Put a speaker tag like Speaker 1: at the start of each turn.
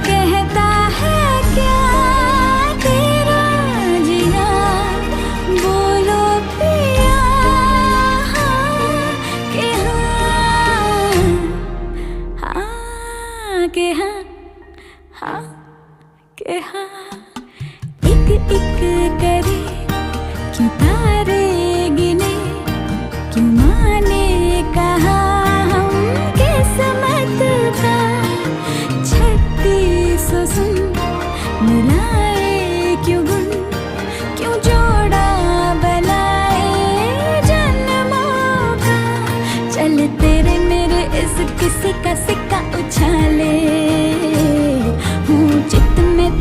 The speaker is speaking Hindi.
Speaker 1: कहता है क्या तेरा जिया, बोलो पिया हाँ कि हाँ, हाँ कि हाँ, हाँ कि हाँ। एक एक करे क्यों तारे गिने, क्यों माने कहा हम किस्मत का। 3600 सुन मिलाए क्यों गुन, क्यों जोड़ा बनाए जन्मों का। चल तेरे मेरे इस किसी का सिक्का उछाले, हूँ चित में